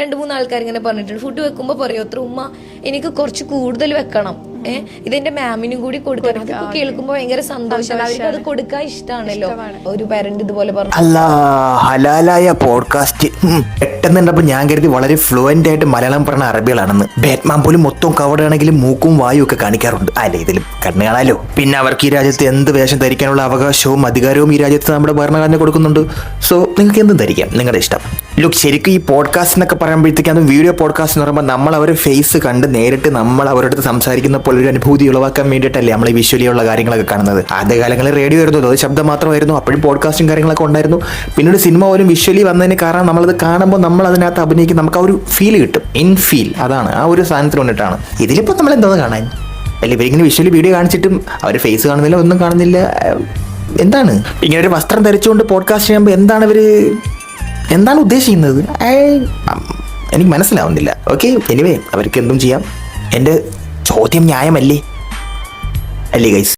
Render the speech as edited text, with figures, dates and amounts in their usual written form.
2-3 ആൾക്കാർ ഇങ്ങനെ പറഞ്ഞിട്ടുണ്ട്. ഫുഡ് വെക്കുമ്പോൾ പറയും അത്ര ഉമ്മ എനിക്ക് കുറച്ച് കൂടുതൽ വെക്കണം, ഇതെന്റെ മാമിനും കൂടി കൊടുക്കണം. അതൊക്കെ കേൾക്കുമ്പോൾ ഭയങ്കര സന്തോഷമാണ്. അവർക്ക് അത് കൊടുക്കാൻ ഇഷ്ടമാണല്ലോ. ഒരു പാരന്റ് ഇതുപോലെ പറഞ്ഞു. അല്ലാ, ഹലാലായ പോഡ്കാസ്റ്റ് പെട്ടെന്നുണ്ടപ്പോൾ ഞാൻ കരുതി വളരെ ഫ്ലുവൻ്റ് ആയിട്ട് മലയാളം പറഞ്ഞ അറബികളാണെന്ന്. ബാറ്റ്മാൻ പോലും മൊത്തം കവടാണെങ്കിലും മൂക്കും വായും ഒക്കെ കാണിക്കാറുണ്ട്. അല്ലേ, ഇതിലും കണ്ണു കാണാലോ. പിന്നെ അവർക്ക് ഈ രാജ്യത്ത് എന്ത് വേഷം ധരിക്കാനുള്ള അവകാശവും അധികാരവും ഈ രാജ്യത്ത് നമ്മുടെ ഭരണഘടന കൊടുക്കുന്നുണ്ട്. സോ നിങ്ങൾക്ക് എന്തും ധരിക്കാം, നിങ്ങളുടെ ഇഷ്ടം. ലുക്ക്, ശരിക്കും ഈ പോഡ്കാസ്റ്റ് എന്നൊക്കെ പറയുമ്പോഴത്തേക്കും അത് വീഡിയോ പോഡ്കാസ്റ്റ് എന്ന് പറയുമ്പോൾ നമ്മൾ അവരുടെ ഫേസ് കണ്ട് നേരിട്ട് നമ്മൾ അവരുടെ അടുത്ത് സംസാരിക്കുന്ന പോലെ ഒരു അനുഭൂതി ഉളവാക്കാൻ വേണ്ടിയിട്ടല്ലേ നമ്മൾ ഈ വിഷ്വലിയുള്ള കാര്യങ്ങളൊക്കെ കാണുന്നത്. ആദ്യകാലങ്ങളിൽ റേഡിയോ ആയിരുന്നു, അത് ശബ്ദം മാത്രമായിരുന്നു. അപ്പോഴും പോഡ്കാസ്റ്റും കാര്യങ്ങളൊക്കെ ഉണ്ടായിരുന്നു. പിന്നീട് സിനിമ പോലും വിഷ്വലി വന്നതിന് കാരണം നമ്മളത് കാണുമ്പോൾ നമ്മൾ അതിനകത്ത് അഭിനയിക്കും, നമുക്ക് ആ ഒരു ഫീൽ കിട്ടും. ഇൻ ഫീൽ, അതാണ് ആ ഒരു സാധനത്തിന് വേണ്ടിയിട്ടാണ്. ഇതിലിപ്പോൾ നമ്മൾ എന്താ കാണാൻ? അല്ല, ഇവരിങ്ങനെ വിഷ്വലി വീഡിയോ കാണിച്ചിട്ടും അവർ ഫേസ് കാണുന്നില്ല, ഒന്നും കാണുന്നില്ല. എന്താണ് ഇങ്ങനെ ഒരു വസ്ത്രം ധരിച്ചുകൊണ്ട് പോഡ്കാസ്റ്റ് ചെയ്യുമ്പോൾ എന്താണ് ഉദ്ദേശിക്കുന്നത്? എനിക്ക് മനസ്സിലാവുന്നില്ല. ഓക്കെ, എനിവേ അവർക്ക് എന്തും ചെയ്യാം. എൻ്റെ ചോദ്യം ന്യായമല്ലേ? അല്ലേ ഗൈസ്?